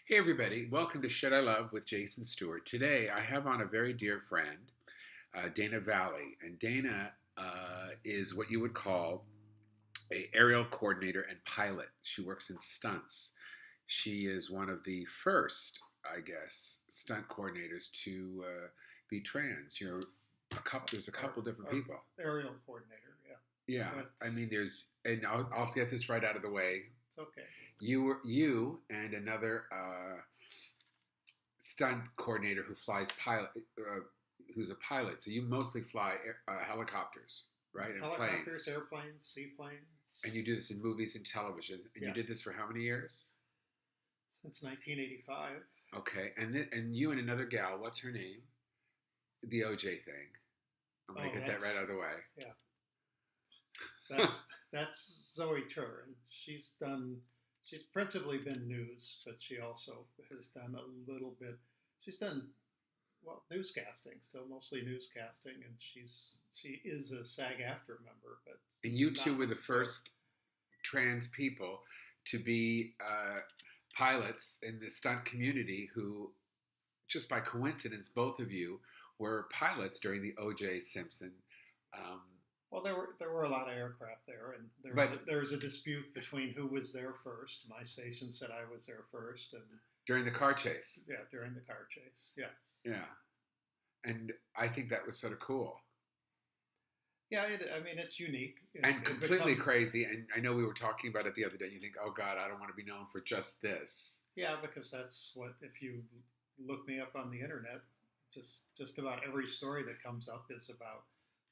Hey everybody, welcome to Should I Love with Jason Stewart. Today I have on a very dear friend, Dana Vahle, and Dana is what you would call a aerial coordinator and pilot. She works in stunts. She is one of the first, I guess, stunt coordinators to be trans. There's a couple different people. Aerial coordinator, yeah. Yeah, I mean, and I'll get this right out of the way. It's okay. You and another stunt coordinator who's a pilot. So you mostly fly helicopters, right? And Helicopters, planes. airplanes, seaplanes. And you do this in movies and television. And you did this for how many years? Since 1985. Okay, and you and another gal. What's her name? The OJ thing. I'm gonna get that right out of the way. Yeah. That's Zoe Turin. She's principally been news, but she also has done a little bit. She's done newscasting, still mostly newscasting, and she is a SAG-AFTRA member. But and you two were the first trans people to be pilots in the stunt community who, just by coincidence, both of you were pilots during the O.J. Simpson. Well, there were a lot of aircraft there, and there was a dispute between who was there first. My station said I was there first, and during the car chase. Yeah, during the car chase. Yes. Yeah, and I think that was sort of cool. Yeah, I mean, it's unique and completely crazy. And I know we were talking about it the other day. You think, oh God, I don't want to be known for just this. Yeah, because that's what, if you look me up on the internet, just about every story that comes up is about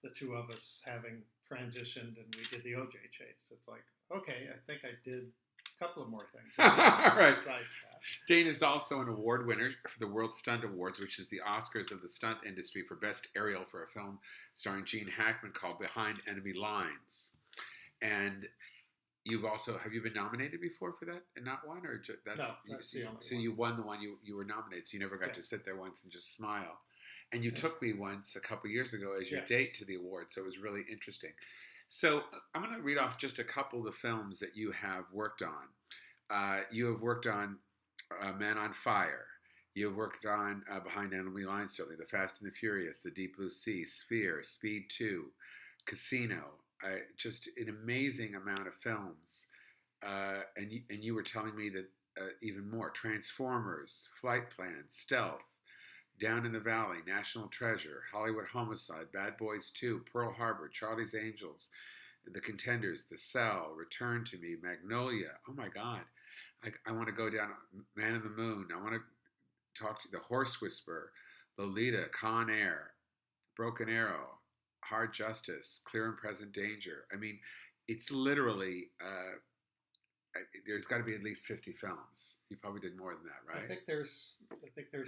the two of us having transitioned, and we did the OJ chase. It's like, okay, I think I did a couple of more things. Right. Besides that. Dane is also an award winner for the World Stunt Awards, which is the Oscars of the stunt industry for Best Aerial for a film starring Gene Hackman called Behind Enemy Lines. And have you been nominated before for that and not won? Or that's the only so one. You won the one you were nominated, so you never got to sit there once and just smile. And you took me once a couple years ago as your date to the award, so it was really interesting. So I'm going to read off just a couple of the films that you have worked on. You have worked on Man on Fire. You have worked on Behind Enemy Lines, certainly, The Fast and the Furious, The Deep Blue Sea, Sphere, Speed 2, Casino. Just an amazing amount of films. And you were telling me that even more. Transformers, Flight Plan, Stealth, Down in the Valley, National Treasure, Hollywood Homicide, Bad Boys 2, Pearl Harbor, Charlie's Angels, The Contenders, The Cell, Return to Me, Magnolia. Oh my God. I want to go down Man in the Moon. I want to talk to The Horse Whisperer, Lolita, Con Air, Broken Arrow, Hard Justice, Clear and Present Danger. I mean, it's literally... there's got to be at least 50 films. You probably did more than that, right? I think there's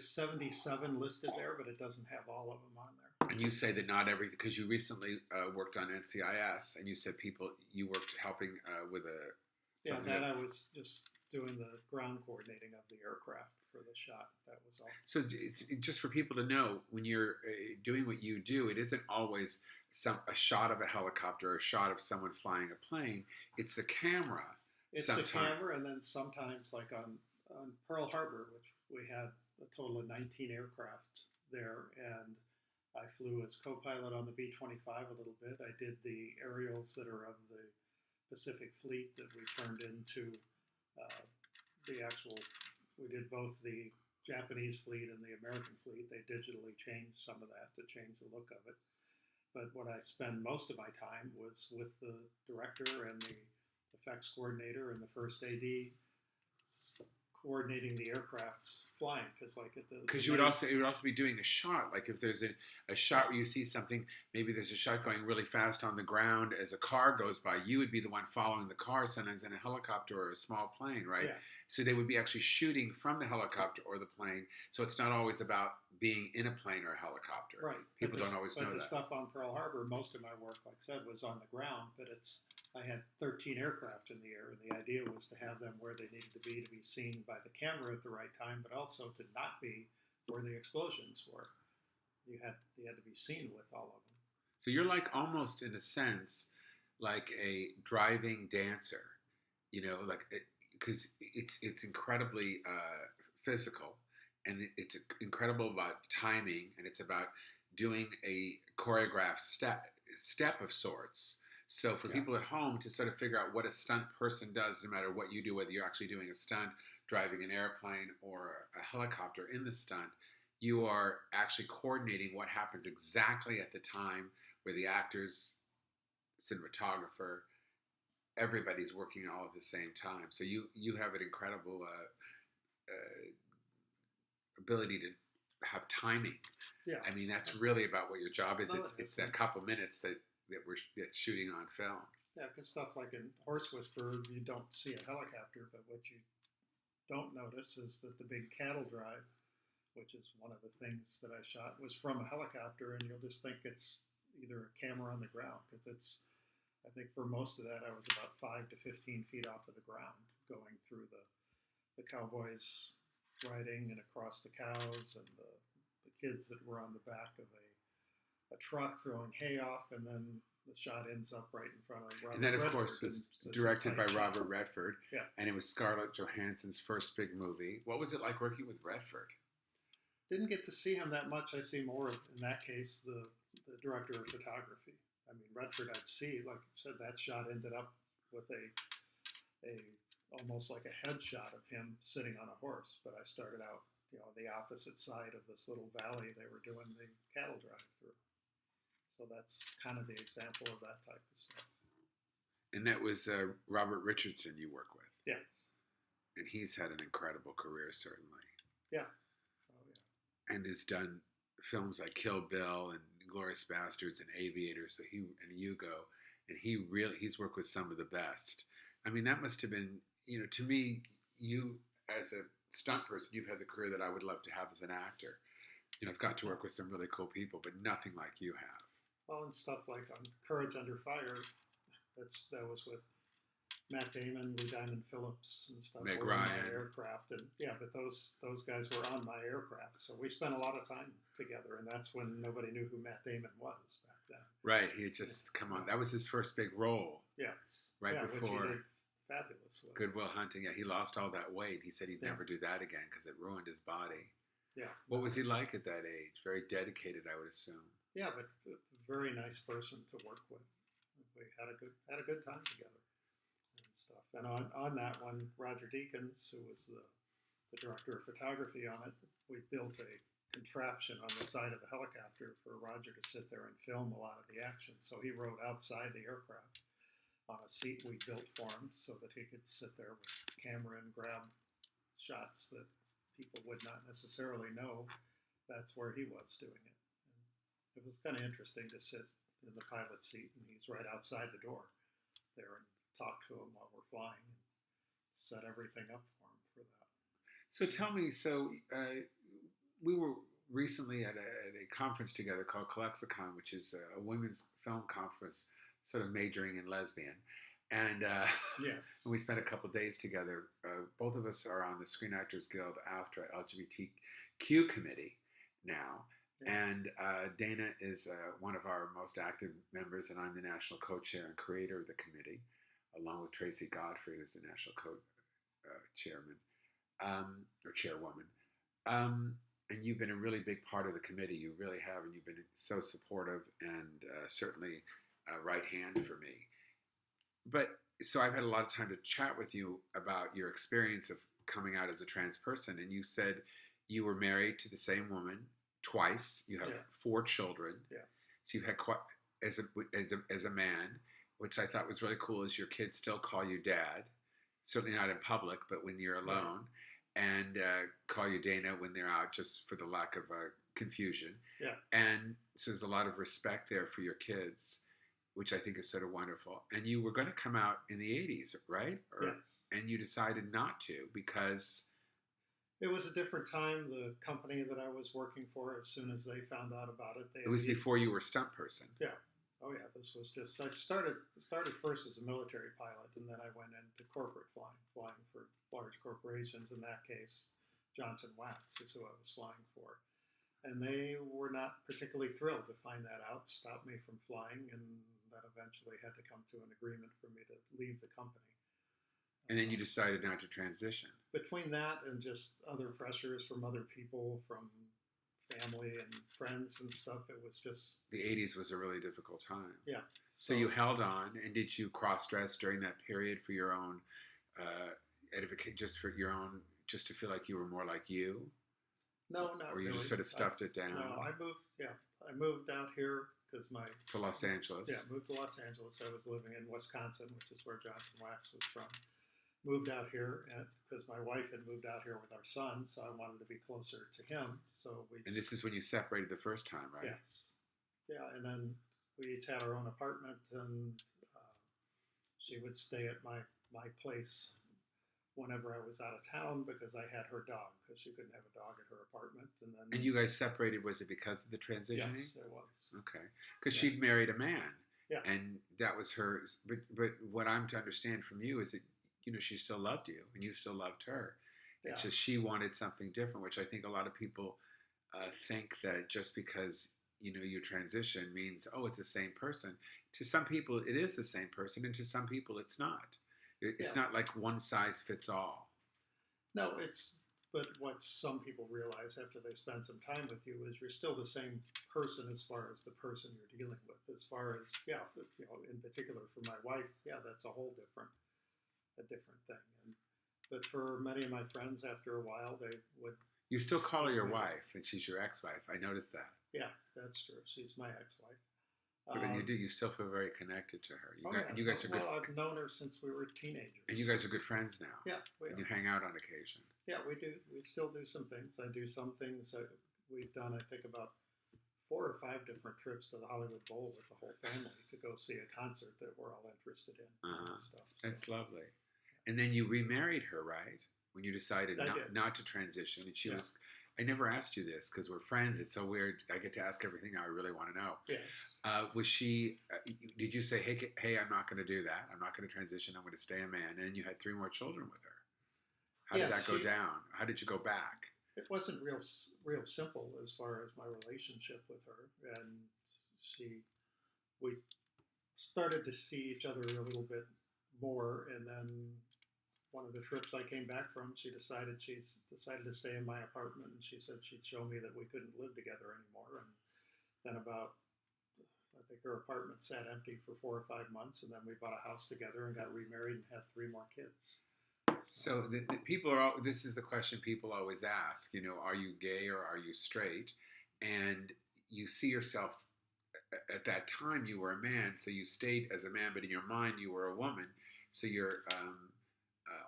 77 listed there, but it doesn't have all of them on there. And you say that not every, because you recently worked on NCIS, and you said you worked helping with a... Yeah, that I was just doing the ground coordinating of the aircraft for the shot. That was all. So it's just for people to know, when you're doing what you do, it isn't always a shot of a helicopter or a shot of someone flying a plane. It's the camera. It's the camera, and then sometimes, like on Pearl Harbor, which we had a total of 19 aircraft there, and I flew as co-pilot on the B-25 a little bit. I did the aerials that are of the Pacific Fleet that we turned into the actual. We did both the Japanese fleet and the American fleet. They digitally changed some of that to change the look of it. But what I spend most of my time was with the director and the effects coordinator and the first AD coordinating the aircraft flying, because you would also be doing a shot, like if there's a shot where you see something, maybe there's a shot going really fast on the ground as a car goes by, you would be the one following the car, sometimes in a helicopter or a small plane, right? Yeah. So they would be actually shooting from the helicopter or the plane, so it's not always about being in a plane or a helicopter. Right. People don't always know that. But the stuff on Pearl Harbor, most of my work, like I said, was on the ground, but I had 13 aircraft in the air, and the idea was to have them where they needed to be seen by the camera at the right time, but also to not be where the explosions were. You had to be seen with all of them. So you're like almost, in a sense, like a driving dancer, like because it's incredibly physical, and it's incredible about timing, and it's about doing a choreographed step of sorts. So for people at home to sort of figure out what a stunt person does, no matter what you do, whether you're actually doing a stunt, driving an airplane or a helicopter in the stunt, you are actually coordinating what happens exactly at the time where the actors, cinematographer, everybody's working all at the same time. So you have an incredible ability to have timing. Yeah, I mean, that's really about what your job is. No, It's that couple minutes that we're shooting on film. Yeah, because stuff like in Horse Whisperer, you don't see a helicopter, but what you don't notice is that the big cattle drive, which is one of the things that I shot, was from a helicopter, and you'll just think it's either a camera on the ground, because it's, I think for most of that, I was about 5 to 15 feet off of the ground, going through the cowboys riding and across the cows, and the kids that were on the back of a truck throwing hay off, and then the shot ends up right in front of Robert And that, of Redford, course, was directed by shot. Robert Redford, Yeah. and it was Scarlett Johansson's first big movie. What was it like working with Redford? Didn't get to see him that much. I see more of, in that case, the director of photography. I mean, Redford I'd see, like I said, that shot ended up with a almost like a headshot of him sitting on a horse, but I started out, on the opposite side of this little valley they were doing the cattle drive through. So that's kind of the example of that type of stuff. And that was Robert Richardson you work with. Yes. And he's had an incredible career, certainly. Yeah. Oh, yeah. And has done films like Kill Bill and Glorious Bastards and Aviator, so and Hugo, and he's worked with some of the best. I mean, that must have been, to me, you as a stunt person, you've had the career that I would love to have as an actor. I've got to work with some really cool people, but nothing like you have. Well, and stuff like on Courage Under Fire, that was with Matt Damon, Lou Diamond Phillips, and stuff. Meg on Ryan. my aircraft, and but those guys were on my aircraft, so we spent a lot of time together, and that's when nobody knew who Matt Damon was back then. Right, he had just come on. That was his first big role. Yes, right before which he did fabulous with. Good Will Hunting. Yeah, he lost all that weight. He said he'd never do that again because it ruined his body. Yeah. What was he like at that age? Very dedicated, I would assume. Yeah, but a very nice person to work with. We had a good time together and stuff. And on that one, Roger Deakins, who was the director of photography on it, we built a contraption on the side of the helicopter for Roger to sit there and film a lot of the action. So he rode outside the aircraft on a seat we built for him so that he could sit there with the camera and grab shots that people would not necessarily know that's where he was doing it. And it was kind of interesting to sit in the pilot seat and he's right outside the door there and talk to him while we're flying and set everything up for him for that. So tell me, we were recently at a conference together called Colexicon, which is a women's film conference sort of majoring in lesbian. And yes. we spent a couple of days together. Both of us are on the Screen Actors Guild AFTRA LGBTQ committee now. Yes. And Dana is one of our most active members, and I'm the national co-chair and creator of the committee, along with Tracy Godfrey, who's the national chairman or chairwoman. And you've been a really big part of the committee. You really have, and you've been so supportive and certainly a right hand for me. But so I've had a lot of time to chat with you about your experience of coming out as a trans person, and you said you were married to the same woman twice. You have yes. 4 children. Yes. So you've had quite as a man, which I thought was really cool. Is your kids still call you dad? Certainly not in public, but when you're alone, and call you Dana when they're out, just for the lack of confusion. Yeah. And so there's a lot of respect there for your kids, which I think is sort of wonderful. And you were going to come out in the 80s, right? Yes. And you decided not to because... It was a different time. The company that I was working for, as soon as they found out about it... It was before you were a stunt person. Yeah. Oh, yeah. This was just... I started first as a military pilot, and then I went into corporate flying for large corporations. In that case, Johnson Wax is who I was flying for. And they were not particularly thrilled to find that out, stopped me from flying, and that eventually had to come to an agreement for me to leave the company. And then you decided not to transition. Between that and just other pressures from other people, from family and friends and stuff, it was just... The 80s was a really difficult time. Yeah. So you held on, and did you cross-dress during that period for your own edification, just to feel like you were more like you? No, not really. Or you just sort of stuffed it down? No, I moved out here because to Los Angeles. Yeah, moved to Los Angeles. I was living in Wisconsin, which is where JAOSN Wax was from. Moved out here because my wife had moved out here with our son, so I wanted to be closer to him. And this is when you separated the first time, right? Yes. Yeah, and then we each had our own apartment, and she would stay at my place whenever I was out of town because I had her dog, because she couldn't have a dog at her apartment. And you guys separated, was it because of the transitioning? Yes, it was. Okay. Because she'd married a man. Yeah. And that was her. But what I'm to understand from you is that, she still loved you and you still loved her. Yeah. It's just she wanted something different, which I think a lot of people think that just because, you transition means, oh, it's the same person. To some people, it is the same person, and to some people, it's not. It's not like one size fits all. No, but what some people realize after they spend some time with you is you're still the same person as far as the person you're dealing with. As far as, in particular for my wife, that's a whole different thing. But for many of my friends, after a while, they would... You still call her your wife, and she's your ex-wife. I noticed that. Yeah, that's true. She's my ex-wife. But then you still feel very connected to her. And you guys are good. I've known her since we were teenagers. And you guys are good friends now. Yeah, we are. And you hang out on occasion. Yeah, we do. We still do some things. I do some things. We've done, I think, about 4 or 5 different trips to the Hollywood Bowl with the whole family to go see a concert that we're all interested in. That's lovely. And then you remarried her, right? When you decided not to transition. And she was... I never asked you this because we're friends. It's so weird. I get to ask everything I really want to know. Yes. Was she, did you say, hey, I'm not going to do that. I'm not going to transition. I'm going to stay a man. And you had 3 more children with her. How did that go down? How did you go back? It wasn't real simple as far as my relationship with her. And we started to see each other a little bit more. And then one of the trips I came back from, she decided to stay in my apartment, and she said she'd show me that we couldn't live together anymore. And then I think her apartment sat empty for 4 or 5 months, and then we bought a house together and got remarried and had 3 more kids. So the people this is the question people always ask, are you gay or are you straight? And you see yourself, at that time you were a man, so you stayed as a man, but in your mind you were a woman. So your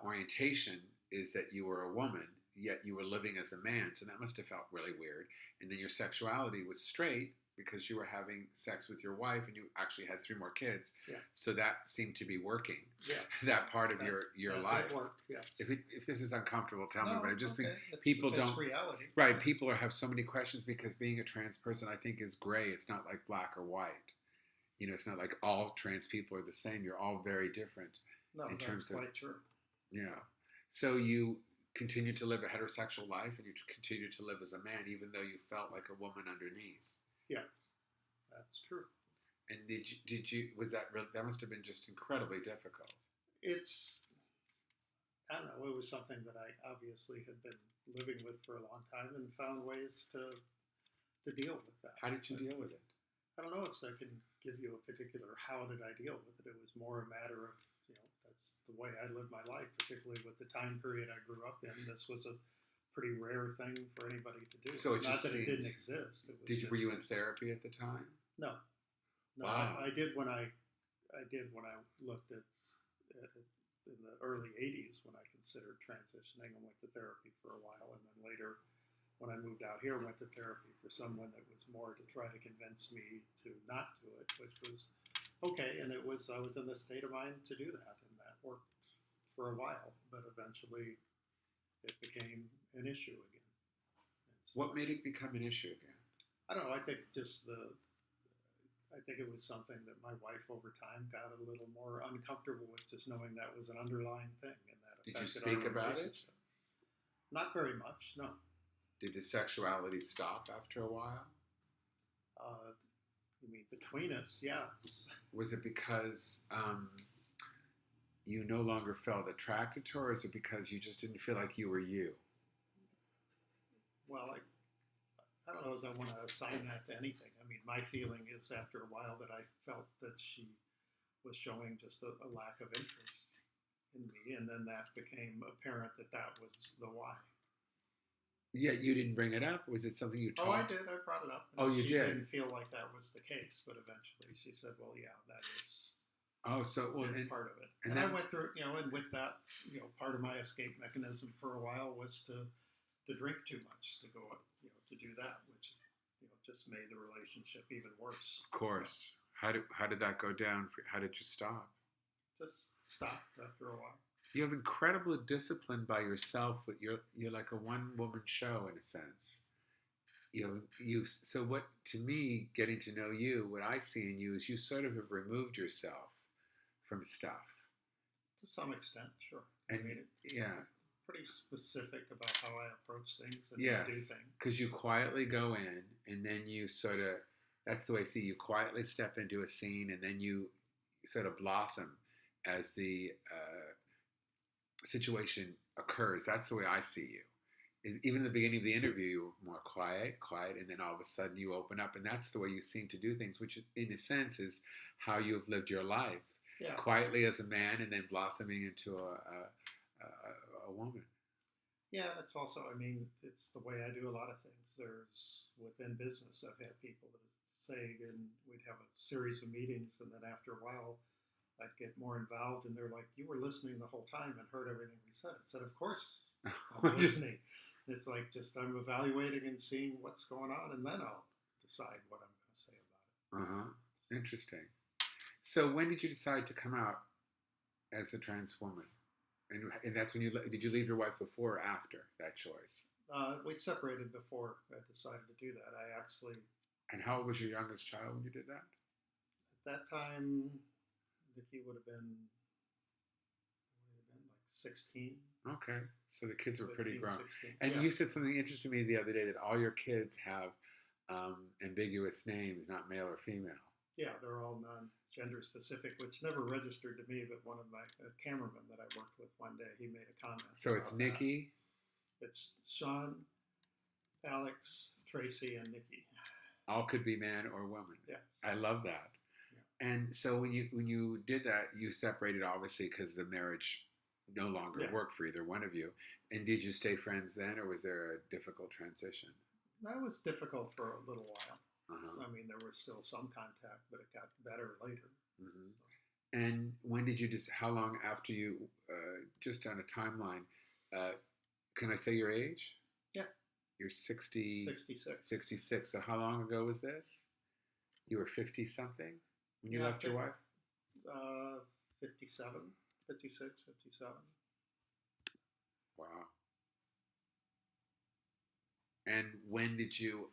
orientation is that you were a woman, yet you were living as a man. So that must have felt really weird. And then your sexuality was straight because you were having sex with your wife and you actually had 3 more kids. Yeah. So that seemed to be working. Yeah. That part of your life. That worked, yes. If this is uncomfortable, tell me. But I just think people don't. It's reality. Right. People have so many questions because being a trans person, I think, is gray. It's not like black or white. It's not like all trans people are the same. You're all very different. No, that's quite true. Yeah. So you continued to live a heterosexual life and you continued to live as a man even though you felt like a woman underneath. Yeah, that's true. And that must have been just incredibly difficult. I don't know, it was something that I obviously had been living with for a long time and found ways to deal with that. How did you deal with it? I don't know if I can give you a particular how did I deal with it. It was more a matter of, that's the way I lived my life, particularly with the time period I grew up in. This was a pretty rare thing for anybody to do. So it's not that it didn't exist. Were you in therapy at the time? No. Wow. I did when I looked at in the early 80s when I considered transitioning and went to therapy for a while, and then later when I moved out here, went to therapy for someone that was more to try to convince me to not do it, which was okay. And I was in the state of mind to do that, and that worked for a while, but eventually it became an issue again. What made it become an issue again? I don't know. I think it was something that my wife over time got a little more uncomfortable with, just knowing that was an underlying thing. And that did you speak about it? Not very much, no. Did the sexuality stop after a while? You mean between us? Yes. Was it because you no longer felt attracted to her, or is it because you just didn't feel like you were you? Well, I don't know as I want to assign that to anything. I mean, my feeling is after a while that I felt that she was showing just a lack of interest in me, and then that became apparent that that was the why. Yeah, you didn't bring it up? Was it something you talked? Oh, I did. I brought it up. Oh, you did? She didn't feel like that was the case, but eventually she said, well, yeah, that is... Oh, so is part of it. And I went through, and with that, part of my escape mechanism for a while was to drink too much, to go, to do that, which, just made the relationship even worse. Of course. So, how did that go down? How did you stop? Just stopped after a while. You have incredible discipline by yourself. But you're like a one-woman show in a sense. So what, to me, getting to know you, what I see in you is you sort of have removed yourself from stuff. To some extent, sure. And I mean, pretty specific about how I approach things and do things. Because you quietly go in, and then you sort of, that's the way I see you quietly step into a scene, and then you sort of blossom as the situation occurs. That's the way I see you. Even in the beginning of the interview, you were more quiet, and then all of a sudden you open up, and that's the way you seem to do things, which in a sense is how you've lived your life. Yeah. Quietly as a man, and then blossoming into a woman. Yeah, that's also, I mean, it's the way I do a lot of things. There's, within business, I've had people that say, and we'd have a series of meetings, and then after a while, I'd get more involved, and they're like, you were listening the whole time and heard everything we said. I said, of course, I'm listening. It's like, just I'm evaluating and seeing what's going on, and then I'll decide what I'm going to say about it. Interesting. So when did you decide to come out as a trans woman? And that's when did you leave your wife before or after that choice? We separated before I decided to do that. I actually... And how old was your youngest child when you did that? At that time, Vicky would have been like 16. Okay. So the kids were 15, pretty grown. 16. And you said something interesting to me the other day, that all your kids have ambiguous names, not male or female. Yeah, they're all non-gender specific, which never registered to me, but one of my cameramen that I worked with one day, he made a comment. So it's Nikki? It's Sean, Alex, Tracy, and Nikki. All could be man or woman. Yes. I love that. Yeah. And so when you did that, you separated obviously because the marriage no longer worked for either one of you. And did you stay friends then, or was there a difficult transition? That was difficult for a little while. I mean, there was still some contact, but it got better later. So. And when did you how long after you, just on a timeline, can I say your age? Yeah. You're 66. 66. So how long ago was this? You were 50-something when you left your wife? 56, 57. Wow. And when did you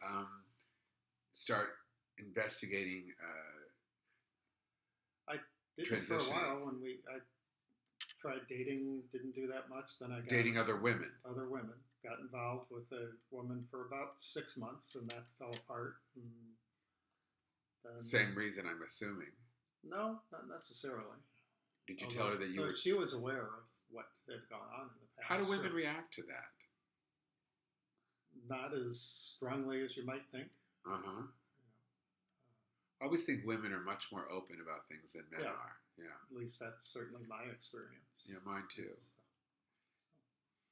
start investigating I did it for a while when I tried dating, didn't do that much. Then I got dating other women. Got involved with a woman for about 6 months, and that fell apart. And then, same reason, I'm assuming. No, not necessarily. Did you tell her that you were... She was aware of what had gone on in the past. How do women react to that? Not as strongly as you might think. I always think women are much more open about things than men are. Yeah. At least that's certainly my experience. Yeah, mine too.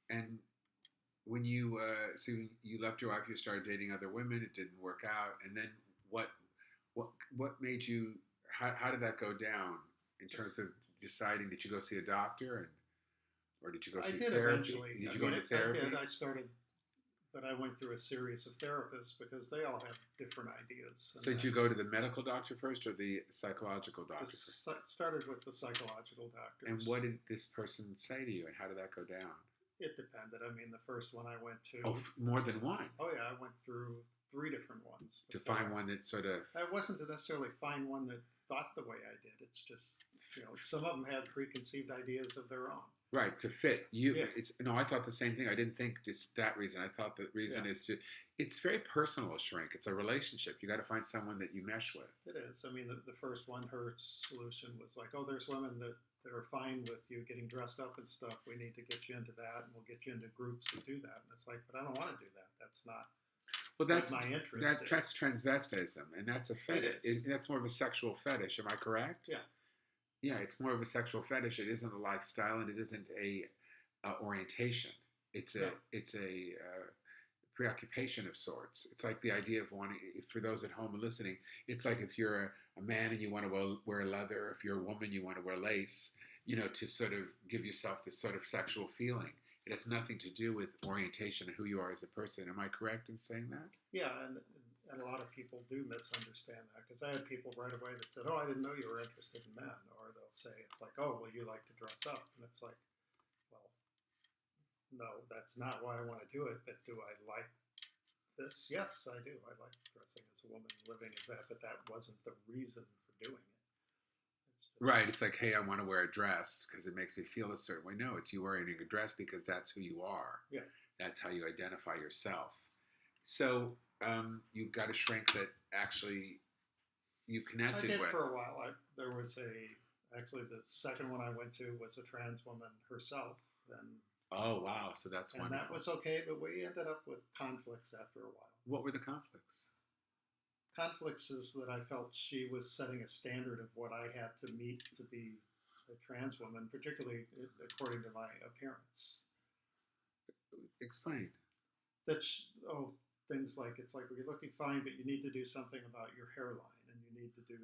And when you you left your wife, you started dating other women. It didn't work out. And then what made you? How did that go down in terms of deciding? Did you go see a doctor, or did you go see therapy? Eventually. Did you go into therapy? I did. I started. But I went through a series of therapists because they all have different ideas. So did you go to the medical doctor first or the psychological doctor first? Started with the psychological doctors. And what did this person say to you, and how did that go down? It depended. I mean, the first one I went to... Oh, more than one? Oh, yeah. I went through 3 different ones. To find one that sort of... I wasn't to necessarily find one that thought the way I did. It's just, some of them had preconceived ideas of their own. Right, to fit you. Yeah. I thought the same thing. I didn't think just that reason. I thought the reason is it's very personal, shrink. It's a relationship. You got to find someone that you mesh with. It is. I mean, the first one, her solution was like, oh, there's women that that are fine with you getting dressed up and stuff. We need to get you into that, and we'll get you into groups that do that. And it's like, but I don't want to do that. That's not. Well, that's my interest. That's transvestism, and that's a fetish. That's more of a sexual fetish. Am I correct? Yeah. Yeah, it's more of a sexual fetish. It isn't a lifestyle, and it isn't a orientation. It's a preoccupation of sorts. It's like the idea of wanting. For those at home listening, it's like if you're a man and you want to wear leather. If you're a woman, you want to wear lace. To sort of give yourself this sort of sexual feeling. It has nothing to do with orientation and who you are as a person. Am I correct in saying that? Yeah, and a lot of people do misunderstand that, because I had people right away that said, "Oh, I didn't know you were interested in men," or they'll say, "It's like, oh, well, you like to dress up," and it's like, well, no, that's not why I want to do it. But do I like this? Yes, I do. I like dressing as a woman, living as that, but that wasn't the reason for doing it. Right. It's like, hey, I want to wear a dress because it makes me feel a certain way. No, it's you wearing a dress because that's who you are. Yeah. That's how you identify yourself. So you've got a shrink that actually you connected with. I did for a while. There was actually the second one I went to was a trans woman herself. And oh, wow. So that's wonderful. And that was okay, but we ended up with conflicts after a while. What were the conflicts? Conflicts is that I felt she was setting a standard of what I had to meet to be a trans woman, particularly according to my appearance. Explain. Things like, it's like, well, you're looking fine, but you need to do something about your hairline, and you need to do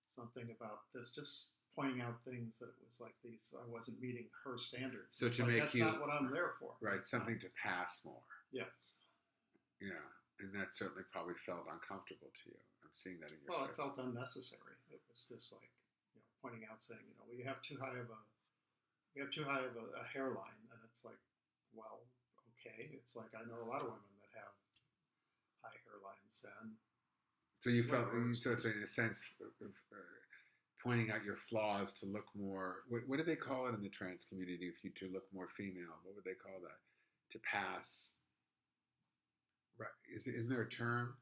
something about this. Just pointing out things that it was like these, I wasn't meeting her standards. So to make that's not what I'm there for. Right, something to pass more. Yes. Yeah. And that certainly probably felt uncomfortable to you. I'm seeing that in your face. It felt unnecessary. It was just like, pointing out, saying, well, you have too high of a hairline, and it's like, well, okay. It's like, I know a lot of women that have high hairlines, and so you felt, so it's in a sense of pointing out your flaws to look more. What do they call it in the trans community? If you to look more female, what would they call that? To pass. Right. Isn't there a term?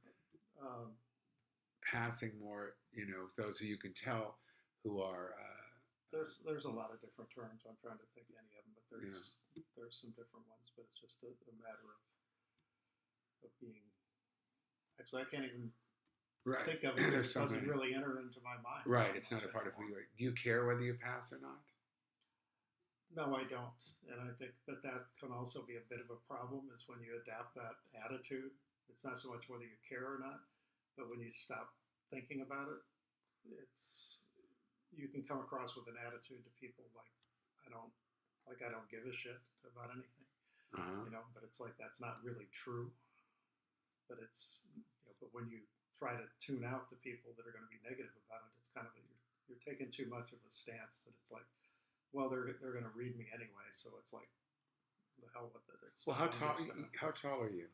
Passing more, those who you can tell who are. There's a lot of different terms. I'm trying to think of any of them, but there's some different ones. But it's just a matter of being. Actually, I can't even think of it because it doesn't really enter into my mind. Right. It's not a part of who you are. Do you care whether you pass or not? No, I don't. And I think that can also be a bit of a problem, is when you adapt that attitude. It's not so much whether you care or not, but when you stop thinking about it, you can come across with an attitude to people like, I don't give a shit about anything, but it's like, that's not really true. But it's, but when you try to tune out the people that are going to be negative about it, it's kind of you're taking too much of a stance that it's like, well, they're going to read me anyway, so it's like, the hell with it. How tall are you?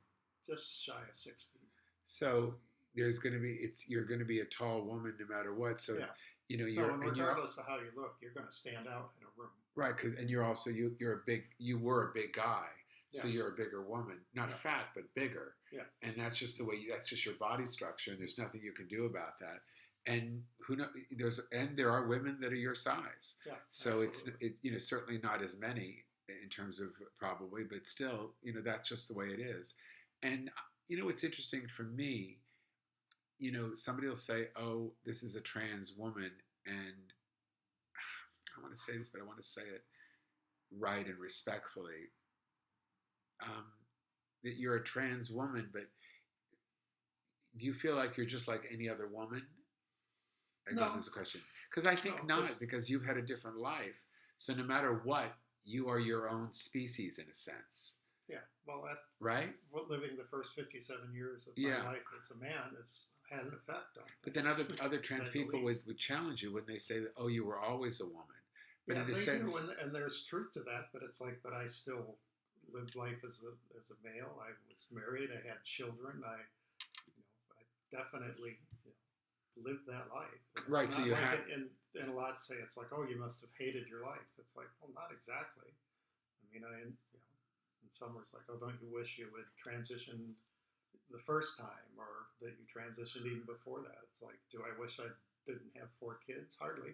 Just shy of 6 feet. So you're going to be a tall woman no matter what. So regardless of how you look, you're going to stand out in a room. Right, and you're also you were a big guy, so you're a bigger woman, not fat but bigger. Yeah. And that's just the way. That's just your body structure, and there's nothing you can do about that. And there are women that are your size. Yeah. So absolutely. it's certainly not as many in terms of probably, but still, that's just the way it is. And it's interesting for me. Somebody will say, "Oh, this is a trans woman," and I want to say this, but I want to say it right and respectfully. That you're a trans woman, but do you feel like you're just like any other woman? I guess is the question. Because I think not, because you've had a different life. So no matter what, you are your own species in a sense. Yeah. Well, right? Living the first 57 years of my life as a man has had an effect on me. But then other trans people would challenge you when they say that, oh, you were always a woman. But in a sense, do, and there's truth to that. But it's like, but I still lived life as a male. I was married. I had children. I definitely lived that life. Right. So you have, and a lot say it's like, oh, you must have hated your life. It's like, well, not exactly. I mean, in some ways, like, oh, don't you wish you would transition the first time, or that you transitioned even before that? It's like, do I wish I didn't have 4 kids? Hardly.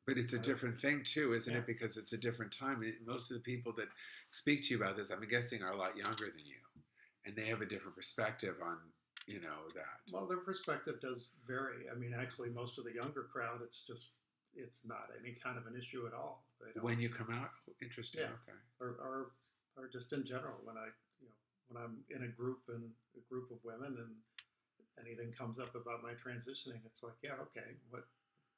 But it's a different thing too, isn't Yeah. it? Because it's a different time. Most of the people that speak to you about this, I'm guessing, are a lot younger than you, and they have a different perspective on, that. Well, their perspective does vary. I mean, actually, most of the younger crowd, it's not any kind of an issue at all. They don't. When you come out, interesting. Yeah. Okay. Or just in general, when I'm in a group of women and anything comes up about my transitioning, it's like, yeah, okay,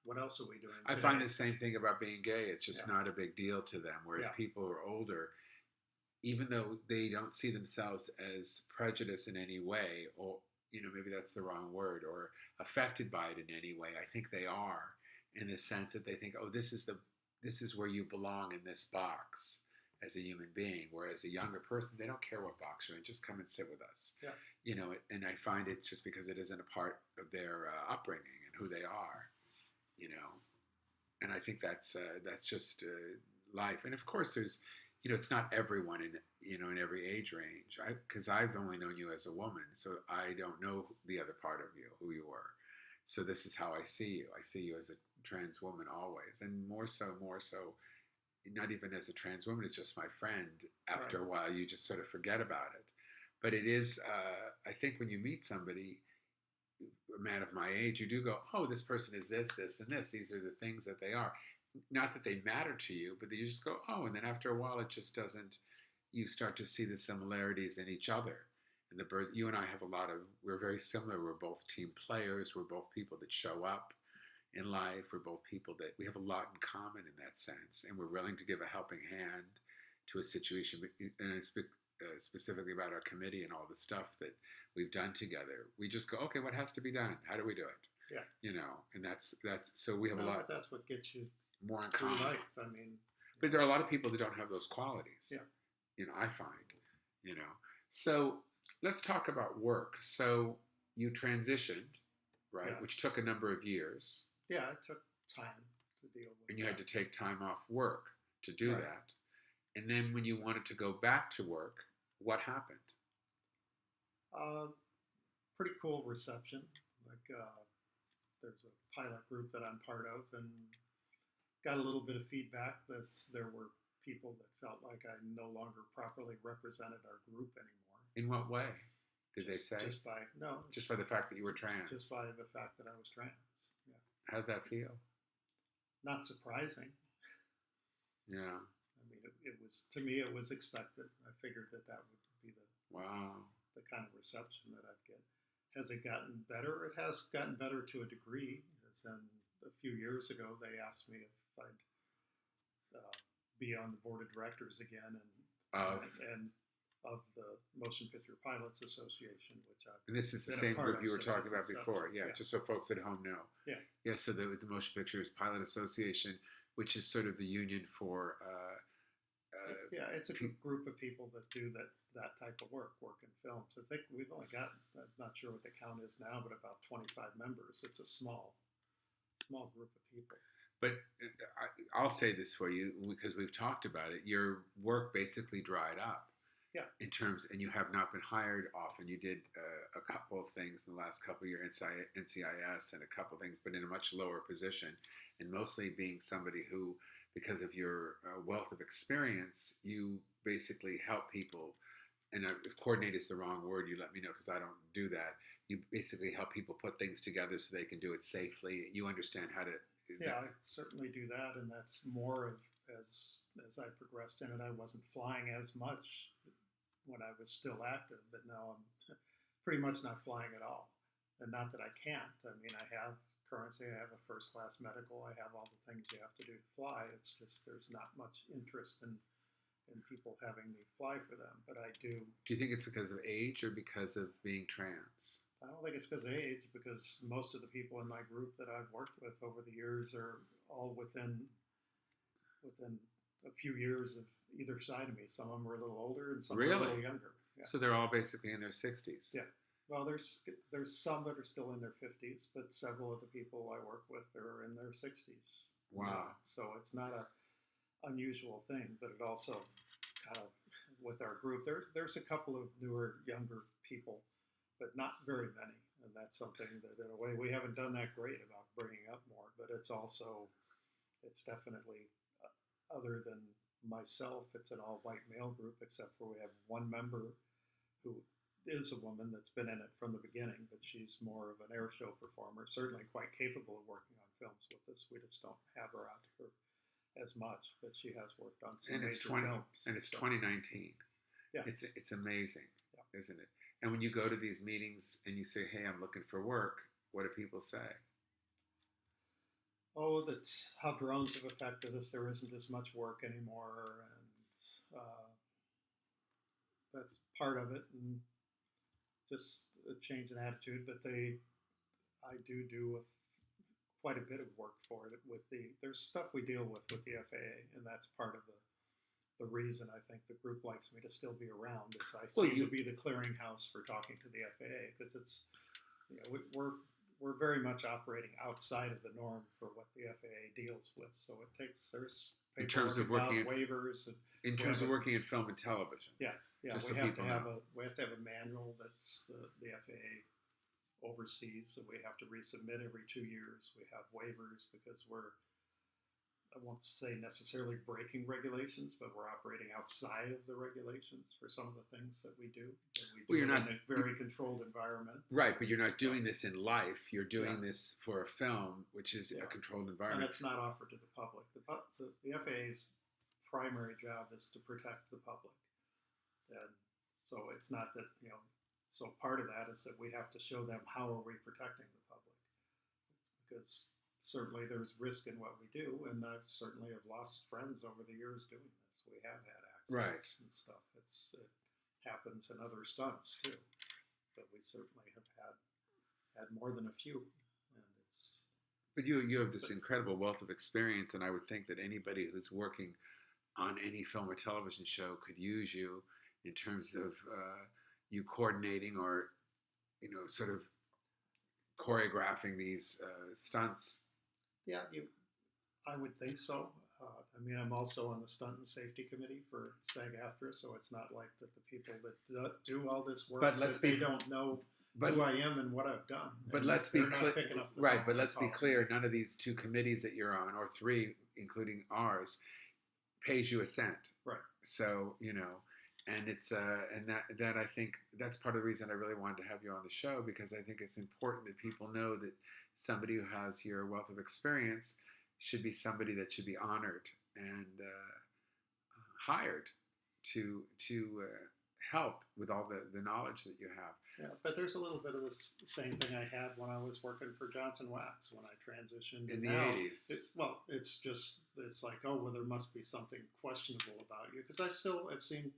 what else are we doing I today? find the same thing about being gay. It's just Yeah. not a big deal to them. Whereas Yeah. people who are older, even though they don't see themselves as prejudiced in any way, or maybe that's the wrong word, or affected by it in any way, I think they are, in the sense that they think, oh, this is where you belong in this box as a human being. Whereas a younger person, they don't care what box you're in, just come and sit with us. Yeah. And I find it's just because it isn't a part of their upbringing and who they are, and I think that's just life. And of course, there's, it's not everyone in every age range. Because I've only known you as a woman, so I don't know the other part of you, who you were. So this is how I see you. I see you as a trans woman always, and more so, not even as a trans woman. It's just my friend. After Right. a while, you just sort of forget about it. But it is, I think, when you meet somebody, a man of my age, you do go, oh, this person is this, this, and this. These are the things that they are. Not that they matter to you, but that you just go, oh, and then after a while, it just doesn't. You start to see the similarities in each other. And you and I have we're very similar. We're both team players. We're both people that show up in life. We're both people that we have a lot in common in that sense. And we're willing to give a helping hand to a situation. And I speak specifically about our committee and all the stuff that we've done together. We just go, okay, what has to be done? How do we do it? Yeah. And that's so we have a lot. But that's what gets you more in through common. life. I mean, but there are a lot of people that don't have those qualities. Yeah. I find. So let's talk about work. So you transitioned, right? Yeah. Which took a number of years. Yeah, it took time to deal with. And you had to take time off work to do that. And then when you wanted to go back to work, what happened? Pretty cool reception. Like there's a pilot group that I'm part of, and got a little bit of feedback that there were people that felt like I no longer properly represented our group anymore. In what way? Did they say? Just by the fact that you were trans. Just by the fact that I was trans. Yeah. How'd that feel? Not surprising. Yeah. I mean, it was, to me, it was expected. I figured that would be the kind of reception that I'd get. Has it gotten better? It has gotten better to a degree. And a few years ago, they asked me if I'd be on the board of directors again, and of the Motion Picture Pilots Association, which I've and this is the same group you were talking about before, just so folks at home know. Yeah. So there was the Motion Pictures Pilot Association, which is sort of the union for. It's a group of people that do that type of work in films. I think we've only got, I'm not sure what the count is now, but about 25 members. It's a small group of people. But I'll say this for you, because we've talked about it. Your work basically dried up. Yeah. In terms, and you have not been hired often. You did a couple of things in the last couple of years, NCIS, and a couple of things, but in a much lower position, and mostly being somebody who, because of your wealth of experience, you basically help people. And if coordinate is the wrong word, you let me know, because I don't do that. You basically help people put things together so they can do it safely. You understand how to. Yeah, I certainly do that, and that's more of as I progressed in it. I wasn't flying as much when I was still active, but now I'm pretty much not flying at all. And not that I can't. I mean, I have currency, I have a first-class medical, I have all the things you have to do to fly. It's just there's not much interest in people having me fly for them, but I do. Do you think it's because of age or because of being trans? I don't think it's because of age, because most of the people in my group that I've worked with over the years are all within a few years of either side of me. Some of them are a little older, and some are a little younger. Yeah. So they're all basically in their 60s. Yeah. Well, there's some that are still in their 50s, but several of the people I work with are in their 60s. Wow. So it's not a unusual thing, but it also kind of, with our group, there's a couple of newer, younger people, but not very many. And that's something that, in a way, we haven't done that great about bringing up more. But it's also it's definitely, other than myself, it's an all-white male group, except for we have one member who is a woman that's been in it from the beginning, but she's more of an air show performer, certainly quite capable of working on films with us. We just don't have her out here as much, but she has worked on some major films. And it's 2019. Yeah. It's amazing, isn't it? And when you go to these meetings and you say, hey, I'm looking for work, what do people say? Oh, that's how drones have affected us. There isn't as much work anymore, and that's part of it, and just a change in attitude. But I do quite a bit of work for it. There's stuff we deal with the FAA, and that's part of the reason I think the group likes me to still be around. Is I seem to be the clearinghouse for talking to the FAA, because it's, we're very much operating outside of the norm for what the FAA deals with. So there's in terms of working waivers, and in terms of working in film and television. Yeah, we have to have a manual that's the FAA oversees, so we have to resubmit every 2 years. We have waivers because I won't say necessarily breaking regulations, but we're operating outside of the regulations for some of the things that we do. You're not in a very controlled environment. Right, but you're not doing this in life. You're doing this for a film, which is a controlled environment. And it's not offered to the public. The FAA's primary job is to protect the public. And so it's not that, so part of that is that we have to show them how are we protecting the public. Because certainly there's risk in what we do, and I certainly have lost friends over the years doing this. We have had accidents and stuff. It happens in other stunts too, but we certainly have had more than a few. And but you have this incredible wealth of experience, and I would think that anybody who's working on any film or television show could use you in terms of you coordinating or sort of choreographing these stunts. Yeah, I would think so. I'm also on the Stunt and Safety Committee for SAG-AFTRA, so it's not like that the people that do all this work, they don't know who I am and what I've done. But let's be clear, right? But let's be clear: none of these 2 committees that you're on, or 3, including ours, pays you a cent. Right. So and it's and that I think that's part of the reason I really wanted to have you on the show, because I think it's important that people know that somebody who has your wealth of experience should be somebody that should be honored and hired to help with all the knowledge that you have. Yeah, but there's a little bit of the same thing I had when I was working for Johnson Wax when I transitioned in the 80s. It's like, oh, well, there must be something questionable about you, because I still have seen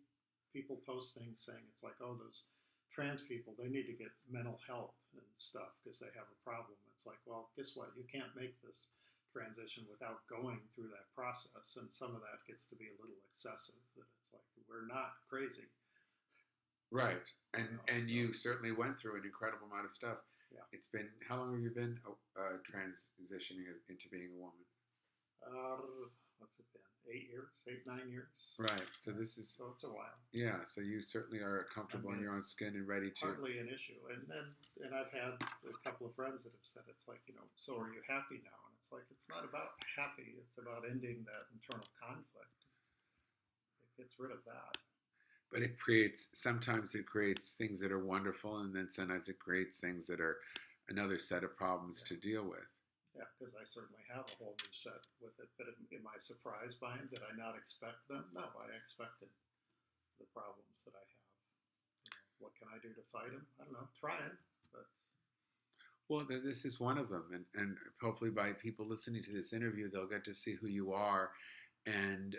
people post things saying it's like, oh, those trans people, they need to get mental help and stuff because they have a problem. It's like, well, guess what? You can't make this transition without going through that process, and some of that gets to be a little excessive. That it's like, we're not crazy. Right, and you certainly went through an incredible amount of stuff. Yeah. It's been, how long have you been transitioning into being a woman? What's it been? 8 years, 9 years. Right. So this is. So it's a while. Yeah. So you certainly are comfortable in your own skin and ready to. Hardly an issue, and I've had a couple of friends that have said it's like, so are you happy now? And it's like, it's not about happy. It's about ending that internal conflict. It gets rid of that. But sometimes it creates things that are wonderful, and then sometimes it creates things that are another set of problems to deal with. Yeah, because I certainly have a whole new set with it. But am I surprised by them? Did I not expect them? No, I expected the problems that I have. What can I do to fight them? I don't know. Trying, but. Well, this is one of them, and hopefully by people listening to this interview, they'll get to see who you are and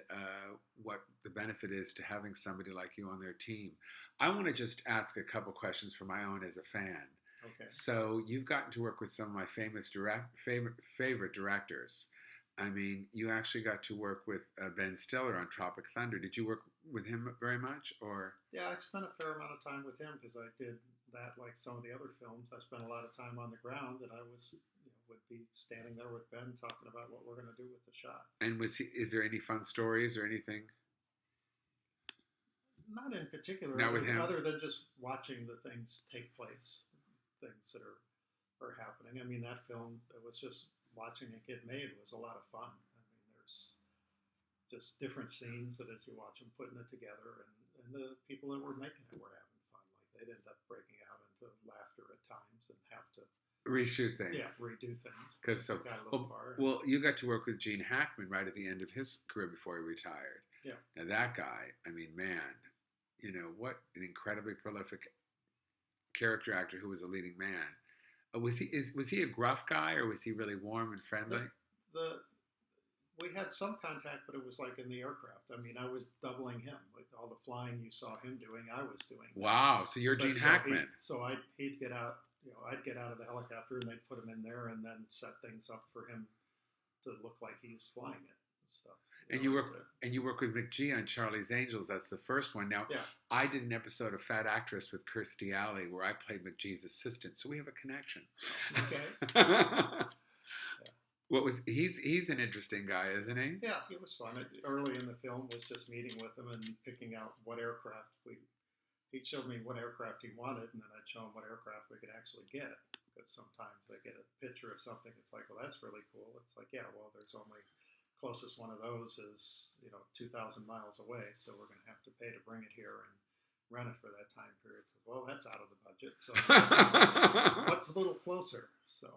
what the benefit is to having somebody like you on their team. I want to just ask a couple questions for my own as a fan. Okay. So you've gotten to work with some of my favorite directors. I mean, you actually got to work with Ben Stiller on Tropic Thunder. Did you work with him very much, or? Yeah, I spent a fair amount of time with him because I did that like some of the other films. I spent a lot of time on the ground, and I would be standing there with Ben talking about what we're going to do with the shot. And is there any fun stories or anything? Not in particular. Not with him? Other than just watching the things take place, things that are happening. I mean, that film, it was just watching it get made was a lot of fun. I mean, there's just different scenes that as you watch them putting it together, and the people that were making it were having fun. Like they'd end up breaking out into laughter at times and have to reshoot things. Yeah, redo things. Because so well, you got to work with Gene Hackman right at the end of his career before he retired. Yeah. Now that guy, I mean, man, you know what an incredibly prolific character actor who was a leading man. Was he a gruff guy, or was he really warm and friendly? We had some contact, but it was like in the aircraft. I mean, I was doubling him. Like all the flying you saw him doing, I was doing. Wow! So you're Gene Hackman. He'd get out. I'd get out of the helicopter and they'd put him in there and then set things up for him to look like he's flying it and stuff. And you work with McGee on Charlie's Angels. That's the first one. Now, yeah. I did an episode of Fat Actress with Kirstie Alley where I played McGee's assistant, so we have a connection. Okay. He's an interesting guy, isn't he? Yeah, he was fun. Early in the film was just meeting with him and picking out what aircraft he'd show me what aircraft he wanted, and then I'd show him what aircraft we could actually get. Because sometimes I get a picture of something, it's like, well, that's really cool. It's like, yeah, well, there's only closest one of those is 2,000 miles away, so we're going to have to pay to bring it here and rent it for that time period. So, well, that's out of the budget. So what's a little closer? So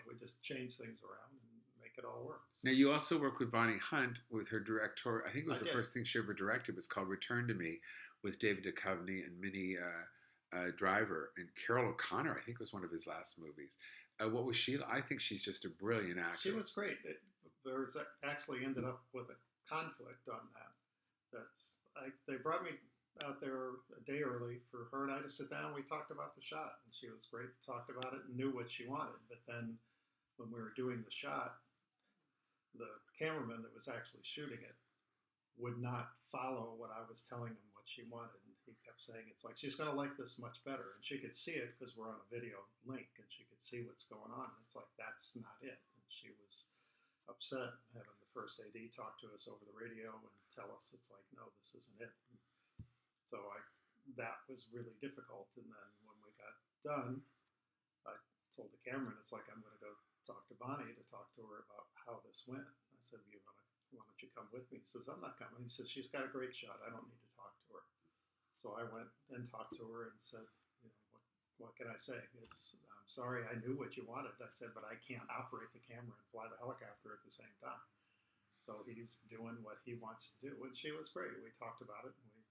we just change things around and make it all work. So. Now, you also work with Bonnie Hunt with her director. I think it was the first thing she ever directed. It was called Return to Me with David Duchovny and Minnie Driver. And Carol O'Connor, I think, was one of his last movies. What was she? I think she's just a brilliant actress. She was great. There was actually ended up with a conflict on that. They brought me out there a day early for her and I to sit down. We talked about the shot, and she was great. Talked about it and knew what she wanted. But then when we were doing the shot, the cameraman that was actually shooting it would not follow what I was telling him what she wanted. And he kept saying, it's like, she's going to like this much better. And she could see it because we're on a video link and she could see what's going on. And it's like, that's not it. And she was upset having the first AD talk to us over the radio and tell us, it's like, no, this isn't it. And so that was really difficult. And then when we got done, I told the cameraman, it's like, I'm going to go talk to Bonnie to talk to her about how this went. I said, why don't you come with me? He says, I'm not coming. He says, she's got a great shot. I don't need to talk to her. So I went and talked to her and said, what can I say? I'm sorry, I knew what you wanted. I said, but I can't operate the camera and fly the helicopter at the same time. So he's doing what he wants to do. And she was great. We talked about it. And we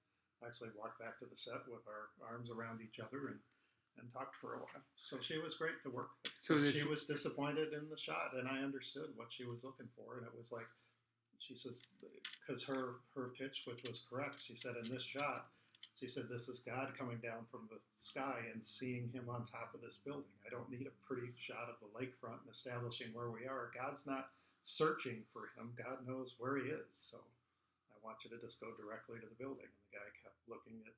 actually walked back to the set with our arms around each other and talked for a while. So she was great to work with. So she was disappointed in the shot, and I understood what she was looking for. And it was like, she says, because her pitch, which was correct, she said, in this shot, she said, this is God coming down from the sky and seeing him on top of this building. I don't need a pretty shot of the lakefront and establishing where we are. God's not searching for him. God knows where he is. So I want you to just go directly to the building. And the guy kept looking at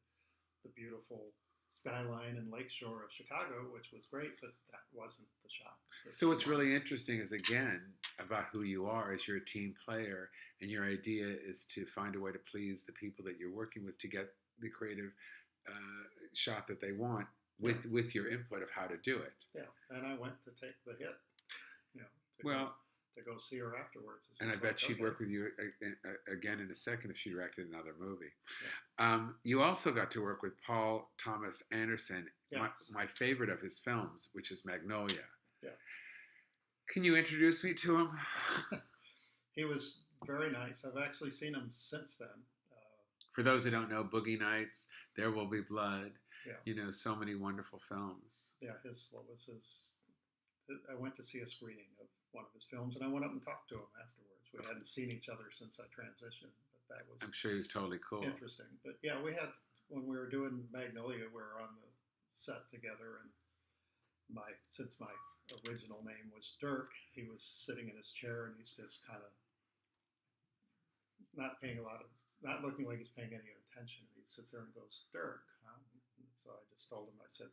the beautiful skyline and lakeshore of Chicago, which was great, but that wasn't the shot. So what's really interesting is, again, about who you are as you're a team player, and your idea is to find a way to please the people that you're working with to get the creative shot that they want with your input of how to do it. Yeah, and I went to take the hit, to go see her afterwards. And I bet she'd work with you again in a second if she directed another movie. Yeah. You also got to work with Paul Thomas Anderson, yes. my favorite of his films, which is Magnolia. Yeah. Can you introduce me to him? He was very nice. I've actually seen him since then. For those who don't know, Boogie Nights, There Will Be Blood, yeah. So many wonderful films. Yeah, I went to see a screening of one of his films, and I went up and talked to him afterwards. We hadn't seen each other since I transitioned, but that was... I'm sure he was totally cool. Interesting. But yeah, when we were doing Magnolia, we were on the set together, and since my original name was Dirk, he was sitting in his chair, and he's just kind of not looking like he's paying any attention. He sits there and goes, Dirk, huh? And so I just told him, I said,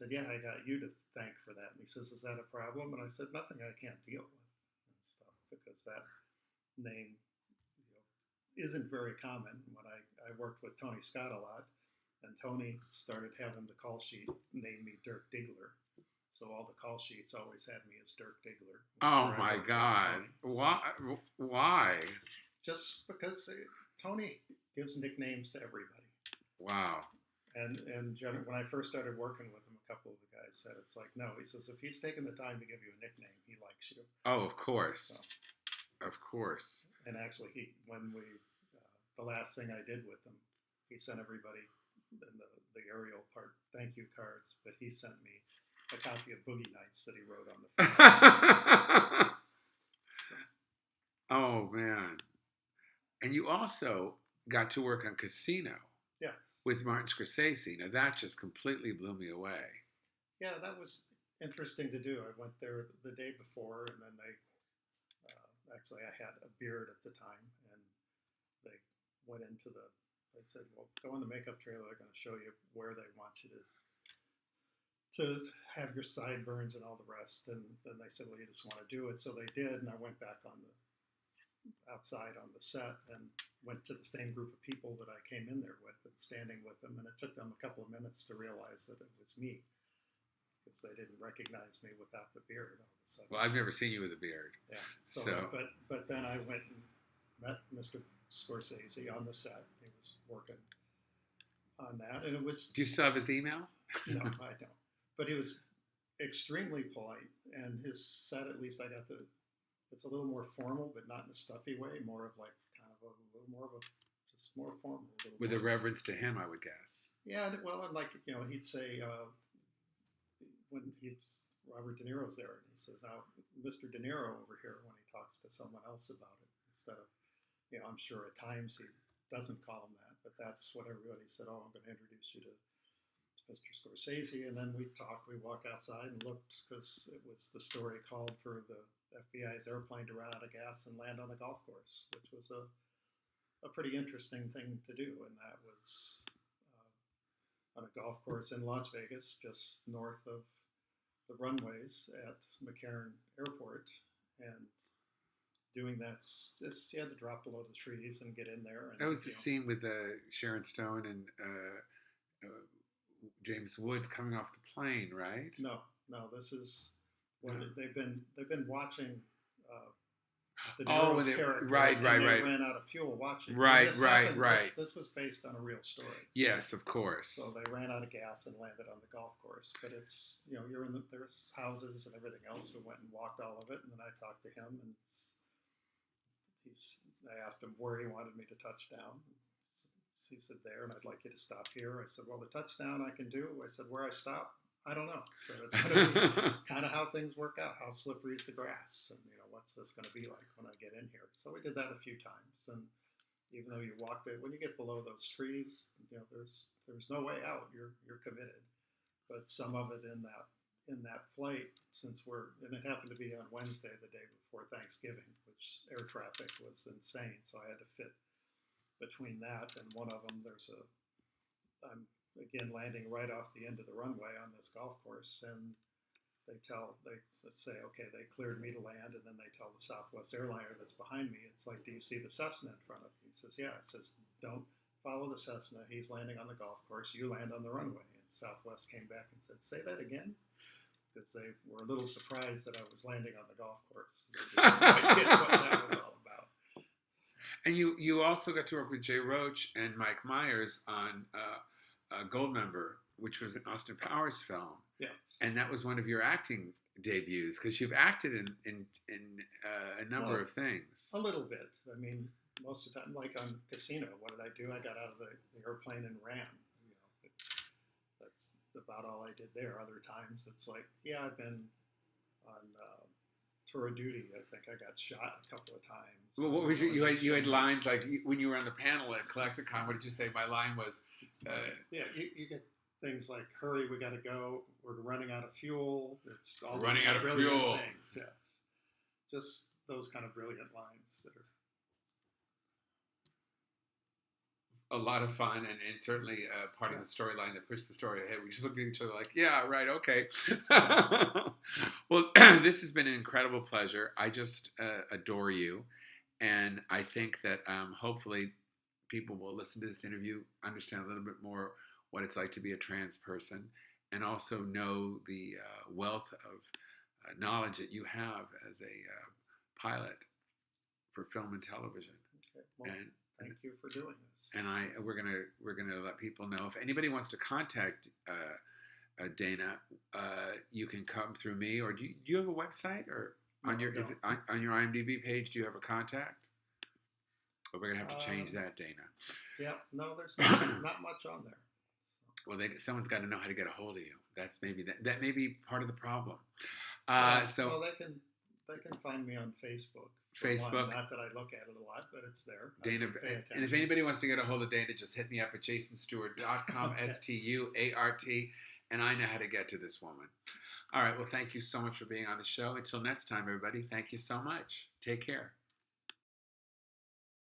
yeah, I got you to thank for that. And he says, is that a problem? And I said, nothing I can't deal with and stuff, because that name isn't very common. When I worked with Tony Scott a lot, and Tony started having the call sheet name me Dirk Diggler. So all the call sheets always had me as Dirk Diggler. Oh my God! Why? Why? Just because Tony gives nicknames to everybody. Wow. And when I first started working with him, a couple of the guys said, it's like, no, he says, if he's taken the time to give you a nickname, he likes you. Oh, of course. So, of course. And actually, the last thing I did with him, he sent everybody in the aerial part thank you cards, but he sent me a copy of Boogie Nights that he wrote on the phone. So. Oh, man. And you also got to work on Casino. Yes. With Martin Scorsese. Now, that just completely blew me away. Yeah, that was interesting to do. I went there the day before, and then actually, I had a beard at the time, and they went into they said, well, go in the makeup trailer. They're going to show you where they want you to have your sideburns and all the rest. And then they said, well, you just want to do it. So they did, and I went back outside on the set and went to the same group of people that I came in there with and standing with them. And it took them a couple of minutes to realize that it was me because they didn't recognize me without the beard all of a sudden. Well, I've never seen you with a beard. Yeah. So. But then I went and met Mr. Scorsese on the set. He was working on that. And it was... Do you still have his email? No, I don't. But he was extremely polite. And his set, at least I got it's a little more formal, but not in a stuffy way. More of like kind of a little more of just more formal. With a reverence to him, I would guess. Yeah, well, and like, he'd say, when Robert De Niro's there, and he says, now, Mr. De Niro over here, when he talks to someone else about it, instead of, I'm sure at times he doesn't call him that, but that's what everybody said, oh, I'm going to introduce you to Mr. Scorsese, and then we walk outside and looked, because it was the story called for the FBI's airplane to run out of gas and land on the golf course, which was a pretty interesting thing to do, and that was on a golf course in Las Vegas, just north of the runways at McCarran Airport, and doing that, you had to drop below the trees and get in there. And, that was the scene with Sharon Stone and James Woods coming off the plane, right? No, this is what they've been watching. The Niro's character, right. They ran out of fuel watching. Right. This was based on a real story. Yes, of course. So they ran out of gas and landed on the golf course. But it's you're in there's houses and everything else. We went and walked all of it, and then I talked to him, and I asked him where he wanted me to touch down. He said there, and I'd like you to stop here. I said, well, the touchdown I can do. I said, where I stop, I don't know. So it's going to be kind of how things work out. How slippery is the grass, and what's this going to be like when I get in here? So we did that a few times, and even though you walked it, when you get below those trees, there's no way out. You're committed. But some of it in that flight, and it happened to be on Wednesday, the day before Thanksgiving, which air traffic was insane. So I had to fit between that and one of them. I'm again landing right off the end of the runway on this golf course, and they say, okay, they cleared me to land, and then they tell the Southwest airliner that's behind me, it's like, do you see the Cessna in front of you? He says, yeah. It says, don't follow the Cessna. He's landing on the golf course. You land on the runway. And Southwest came back and said, say that again? Because they were a little surprised that I was landing on the golf course. They didn't quite get what that was all about. And you also got to work with Jay Roach and Mike Myers on Goldmember, which was an Austin Powers film. Yes. And that was one of your acting debuts, because you've acted in a number of things. A little bit. I mean, most of the time, like on Casino, what did I do? I got out of the airplane and ran. That's about all I did there. Other times, it's like, yeah, I've been on tour of duty. I think I got shot a couple of times. Well, what was you had lines like when you were on the panel at Collecticon? What did you say? My line was, yeah, you get things like, hurry, we got to go. We're running out of fuel. It's all running out of brilliant fuel. Things, yes, just those kind of brilliant lines that are a lot of fun, and certainly part of the storyline that pushed the story ahead. We just looked at each other like, yeah, right, okay. Well, this has been an incredible pleasure. I just adore you, and I think that hopefully people will listen to this interview, understand a little bit more what it's like to be a trans person, and also know the wealth of knowledge that you have as a pilot for film and television. Okay. Well, and thank you for doing this. And we're gonna let people know if anybody wants to contact Dana, you can come through me, or do you have a website, or on your is it on your IMDb page? Do you have a contact? Or we're gonna have to change that, Dana. Yeah, no, there's not much on there. Well, someone's got to know how to get a hold of you. That's maybe that may be part of the problem. So well, they can find me on Facebook. Facebook. Not that I look at it a lot, but it's there. Dana, and if anybody wants to get a hold of Dana, just hit me up at jasonstuart.com, okay. Stuart, and I know how to get to this woman. All right. Well, thank you so much for being on the show. Until next time, everybody, thank you so much. Take care.